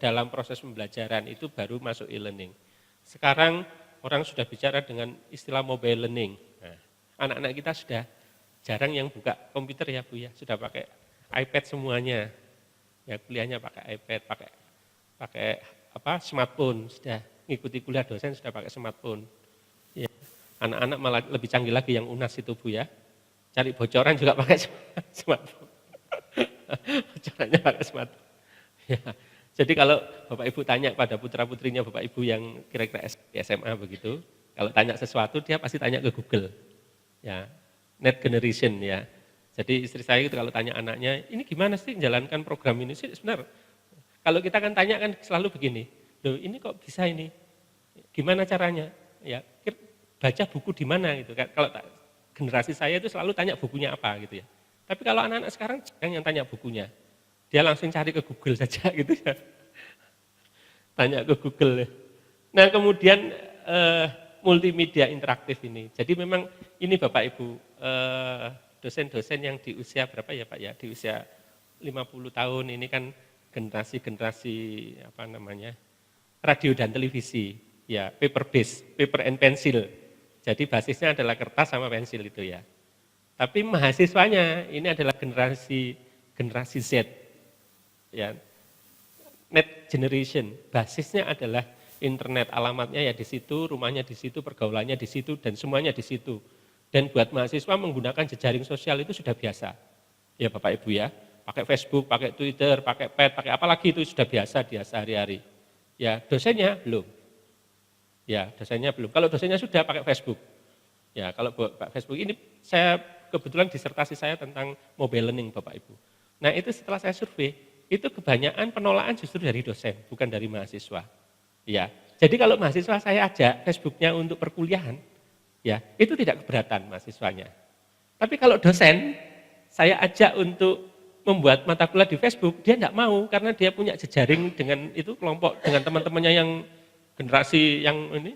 dalam proses pembelajaran itu baru masuk e-learning. Sekarang orang sudah bicara dengan istilah mobile learning. Nah, anak-anak kita sudah jarang yang buka komputer ya Bu ya, sudah pakai iPad semuanya. Ya kuliahnya pakai iPad, pakai smartphone, sudah ngikuti kuliah dosen sudah pakai smartphone. Ya, anak-anak malah lebih canggih lagi yang UNAS itu Bu ya. Cari bocoran juga pakai smartphone. Bocorannya pakai smartphone. Ya. Jadi kalau Bapak Ibu tanya pada putra-putrinya Bapak Ibu yang kira-kira SMA begitu, kalau tanya sesuatu dia pasti tanya ke Google. Ya, net generation ya. Jadi istri saya itu kalau tanya anaknya, ini gimana sih menjalankan program ini sih sebenarnya. Kalau kita kan tanya kan selalu begini, loh ini kok bisa ini, gimana caranya? Ya, baca buku di mana gitu kan. Kalau generasi saya itu selalu tanya bukunya apa gitu ya. Tapi kalau anak-anak sekarang jarang yang tanya bukunya, dia langsung cari ke Google saja gitu ya. Tanya ke Google. Nah kemudian multimedia interaktif ini. Jadi memang ini Bapak Ibu, dosen-dosen yang di usia berapa ya Pak ya, di usia 50 tahun ini kan generasi radio dan televisi, ya paper base, paper and pencil. Jadi basisnya adalah kertas sama pensil itu ya. Tapi mahasiswanya ini adalah generasi Z, ya net generation, basisnya adalah internet, alamatnya ya di situ, rumahnya di situ, pergaulannya di situ, dan semuanya di situ. Dan buat mahasiswa menggunakan jejaring sosial itu sudah biasa. Ya Bapak Ibu ya, pakai Facebook, pakai Twitter, pakai Pet, pakai apa lagi itu sudah biasa dia sehari-hari. Ya dosennya belum. Ya dosennya belum. Kalau dosennya sudah pakai Facebook. Ya kalau Pak Facebook ini saya kebetulan disertasi saya tentang mobile learning Bapak Ibu. Nah itu setelah saya survei, itu kebanyakan penolakan justru dari dosen, bukan dari mahasiswa. Ya, jadi kalau mahasiswa saya ajak Facebooknya untuk perkuliahan, ya itu tidak keberatan mahasiswanya. Tapi kalau dosen saya ajak untuk membuat mata kuliah di Facebook, dia tidak mau karena dia punya jejaring dengan itu kelompok dengan teman-temannya yang generasi yang ini,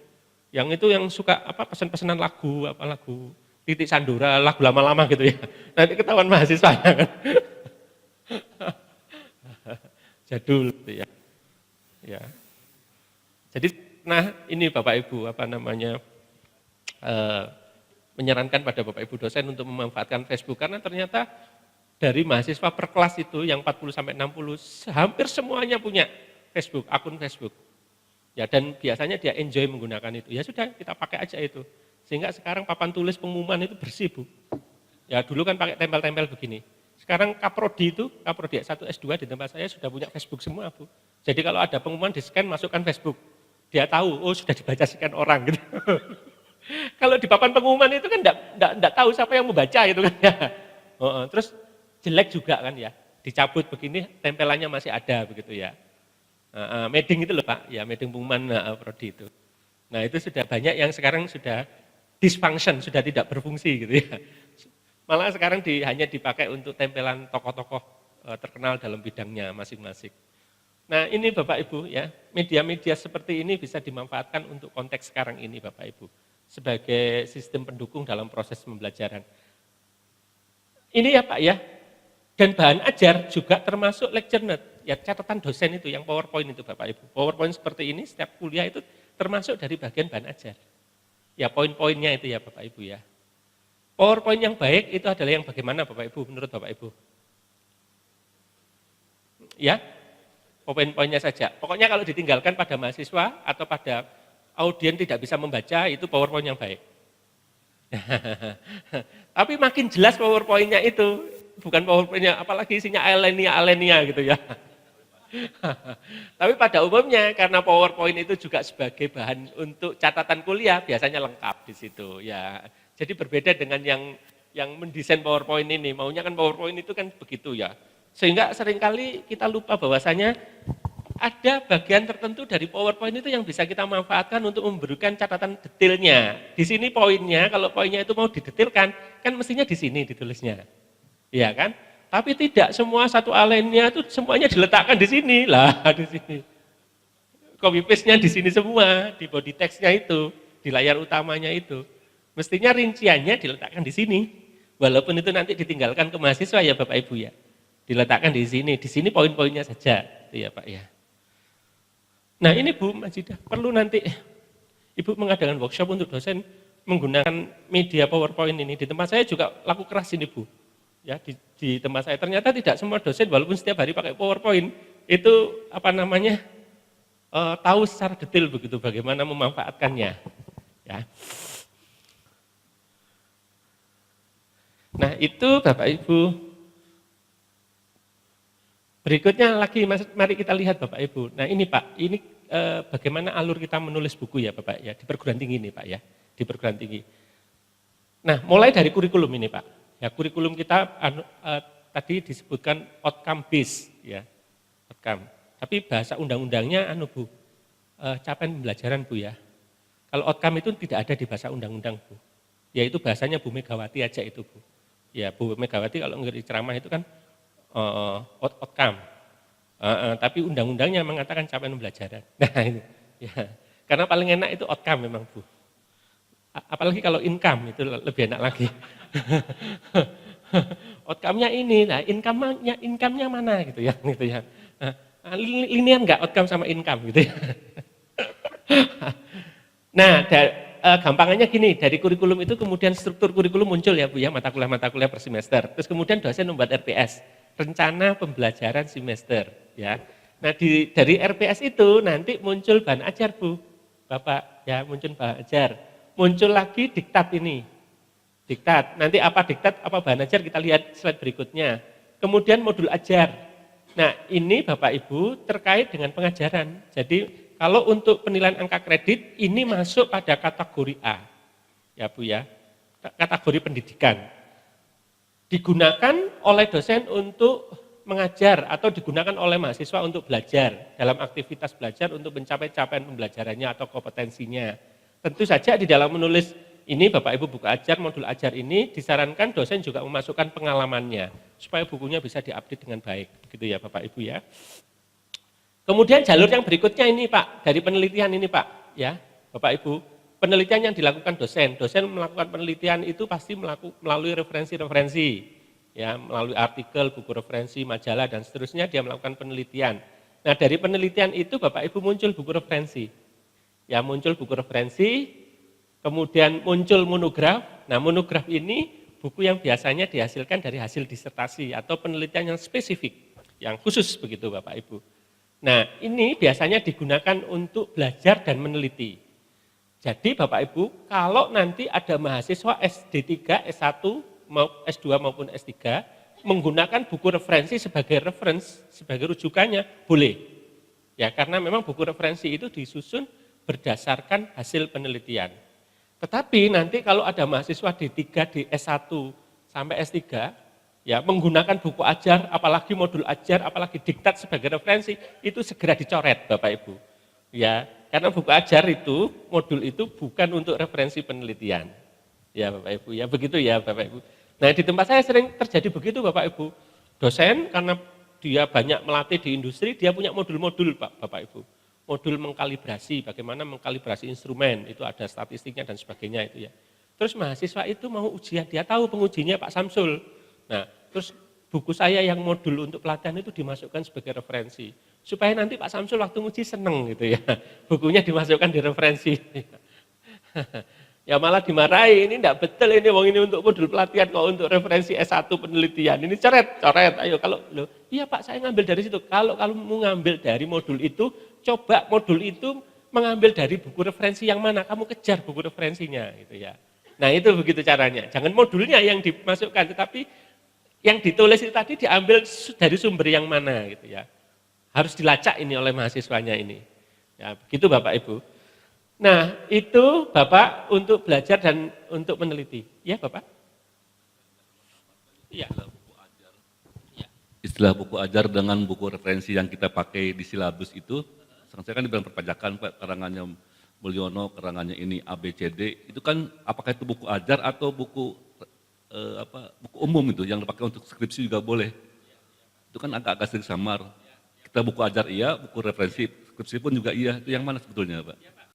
yang itu yang suka pesan-pesanan lagu, lagu Titik Sandura, lagu lama-lama gitu ya. Nanti ketahuan mahasiswanya kan. Jadul gitu ya. Ya. Jadi ini Bapak Ibu menyarankan pada Bapak Ibu dosen untuk memanfaatkan Facebook karena ternyata dari mahasiswa per kelas itu yang 40 sampai 60 hampir semuanya punya Facebook, akun Facebook. Ya dan biasanya dia enjoy menggunakan itu. Ya sudah kita pakai aja itu. Sehingga sekarang papan tulis pengumuman itu bersih Bu. Ya dulu kan pakai tempel-tempel begini. Sekarang Kaprodi S1, S2 di tempat saya sudah punya Facebook semua Bu. Jadi kalau ada pengumuman di scan masukkan Facebook. Dia tahu, oh sudah dibaca sekian orang gitu. Kalau di papan pengumuman itu kan enggak tahu siapa yang membaca itu kan ya. Terus jelek juga kan ya, dicabut begini tempelannya masih ada begitu ya. Meding itu loh Pak, ya meding pengumuman prodi itu. Nah itu sudah banyak yang sekarang sudah dysfunction, sudah tidak berfungsi gitu ya. Malah sekarang hanya dipakai untuk tempelan tokoh-tokoh terkenal dalam bidangnya masing-masing. Nah ini Bapak Ibu ya, media-media seperti ini bisa dimanfaatkan untuk konteks sekarang ini Bapak Ibu. Sebagai sistem pendukung dalam proses pembelajaran. Ini ya Pak ya, dan bahan ajar juga termasuk lecture note. Ya catatan dosen itu yang PowerPoint itu Bapak Ibu. PowerPoint seperti ini setiap kuliah itu termasuk dari bagian bahan ajar. Ya poin-poinnya itu ya Bapak Ibu ya. PowerPoint yang baik itu adalah yang bagaimana Bapak Ibu menurut Bapak Ibu? Ya, poin-poinnya saja. Pokoknya kalau ditinggalkan pada mahasiswa atau pada audien tidak bisa membaca itu PowerPoint yang baik. Tapi makin jelas PowerPoint-nya itu, bukan PowerPoint-nya apalagi isinya alenia gitu ya. Tapi pada umumnya karena PowerPoint itu juga sebagai bahan untuk catatan kuliah biasanya lengkap di situ ya. Jadi berbeda dengan yang mendesain PowerPoint ini, maunya kan PowerPoint itu kan begitu ya. Sehingga seringkali kita lupa bahwasanya ada bagian tertentu dari PowerPoint itu yang bisa kita manfaatkan untuk memberikan catatan detailnya. Di sini poinnya, kalau poinnya itu mau didetilkan, kan mestinya di sini ditulisnya. Iya kan? Tapi tidak semua satu alennya itu semuanya diletakkan di sini lah, di sini. Copy paste-nya di sini semua, di body text-nya itu, di layar utamanya itu. Mestinya rinciannya diletakkan di sini. Walaupun itu nanti ditinggalkan ke mahasiswa ya Bapak Ibu ya. Diletakkan di sini poin-poinnya saja, itu ya Pak ya. Nah ini Bu Majidah, perlu nanti Ibu mengadakan workshop untuk dosen menggunakan media PowerPoint ini. Di tempat saya juga laku keras ini Bu. Ya, di tempat saya ternyata tidak semua dosen walaupun setiap hari pakai PowerPoint itu apa namanya tahu secara detail begitu bagaimana memanfaatkannya. Ya. Nah itu Bapak Ibu. Berikutnya lagi, mari kita lihat Bapak Ibu. Nah ini Pak, ini bagaimana alur kita menulis buku ya Bapak ya, di perguruan tinggi ini Pak ya, di perguruan tinggi. Nah mulai dari kurikulum ini Pak, ya kurikulum kita tadi disebutkan outcome based ya, outcome. Tapi bahasa undang-undangnya Bu, capaian pembelajaran Bu ya. Kalau outcome itu tidak ada di bahasa undang-undang Bu, yaitu bahasanya Bu Megawati aja itu Bu. Ya Bu Megawati kalau ngeri ceramah itu kan outcome. Tapi undang-undangnya mengatakan capaian pembelajaran. Nah ini, ya. Karena paling enak itu outcome memang Bu. Apalagi kalau income itu lebih enak lagi. Outcome-nya ini, nah income-nya mana gitu ya. Nah, linear enggak outcome sama income gitu ya. Nah, gampangannya gini, dari kurikulum itu kemudian struktur kurikulum muncul ya Bu ya, mata kuliah per semester. Terus kemudian dosen membuat RPS, rencana pembelajaran semester ya. Nah, dari RPS itu nanti muncul bahan ajar Bu, Bapak ya, muncul bahan ajar. Muncul lagi diktat ini, diktat. Nanti apa diktat, apa bahan ajar kita lihat slide berikutnya. Kemudian modul ajar. Nah, ini Bapak Ibu terkait dengan pengajaran. Jadi kalau untuk penilaian angka kredit ini masuk pada kategori A, ya Bu ya, kategori pendidikan. Digunakan oleh dosen untuk mengajar atau digunakan oleh mahasiswa untuk belajar dalam aktivitas belajar untuk mencapai capaian pembelajarannya atau kompetensinya. Tentu saja di dalam menulis ini Bapak Ibu buku ajar, modul ajar ini disarankan dosen juga memasukkan pengalamannya supaya bukunya bisa diupdate dengan baik, gitu ya Bapak Ibu ya. Kemudian jalur yang berikutnya ini Pak, dari penelitian ini Pak, ya Bapak Ibu, penelitian yang dilakukan dosen melakukan penelitian itu pasti melalui referensi-referensi, ya melalui artikel, buku referensi, majalah dan seterusnya dia melakukan penelitian. Nah dari penelitian itu Bapak Ibu muncul buku referensi. Ya muncul buku referensi, kemudian muncul monograf. Nah monograf ini buku yang biasanya dihasilkan dari hasil disertasi atau penelitian yang spesifik, yang khusus begitu Bapak Ibu. Nah ini biasanya digunakan untuk belajar dan meneliti. Jadi Bapak Ibu, kalau nanti ada mahasiswa SD3, S1, S2 maupun S3, menggunakan buku referensi sebagai sebagai rujukannya, boleh. Ya karena memang buku referensi itu disusun berdasarkan hasil penelitian. Tetapi nanti kalau ada mahasiswa D3, di S1 sampai S3, ya menggunakan buku ajar, apalagi modul ajar, apalagi diktat sebagai referensi, itu segera dicoret Bapak Ibu. Ya, karena buku ajar itu, modul itu bukan untuk referensi penelitian. Ya Bapak Ibu, ya begitu ya Bapak Ibu. Nah di tempat saya sering terjadi begitu Bapak Ibu. Dosen karena dia banyak melatih di industri, dia punya modul-modul Bapak Ibu. Modul mengkalibrasi, bagaimana mengkalibrasi instrumen, itu ada statistiknya dan sebagainya itu ya. Terus mahasiswa itu mau ujian, dia tahu pengujinya Pak Samsul. Nah, terus buku saya yang modul untuk pelatihan itu dimasukkan sebagai referensi. Supaya nanti Pak Samsul waktu nguji seneng gitu ya. Bukunya dimasukkan di referensi. Ya malah dimarahi, ini enggak betul ini wong ini untuk modul pelatihan kok untuk referensi S1 penelitian. Ini coret. Ayo kalau loh, iya Pak saya ngambil dari situ. Kalau mau ngambil dari modul itu, coba modul itu mengambil dari buku referensi yang mana, kamu kejar buku referensinya gitu ya. Nah, itu begitu caranya. Jangan modulnya yang dimasukkan, tetapi yang ditulis itu tadi diambil dari sumber yang mana gitu ya. Harus dilacak ini oleh mahasiswanya ini. Ya, begitu Bapak Ibu. Nah, itu Bapak untuk belajar dan untuk meneliti. Ya, Bapak? Iya. Istilah buku ajar dengan buku referensi yang kita pakai di silabus itu, saya kan di bidang perpajakan, Pak, karangannya Mulyono, karangannya ini ABCD, itu kan apakah itu buku ajar atau buku buku umum itu yang dipakai untuk skripsi juga boleh. Itu kan agak-agak sedikit samar. Kita buku ajar iya, buku referensi skripsi pun juga iya. Itu yang mana sebetulnya, Pak?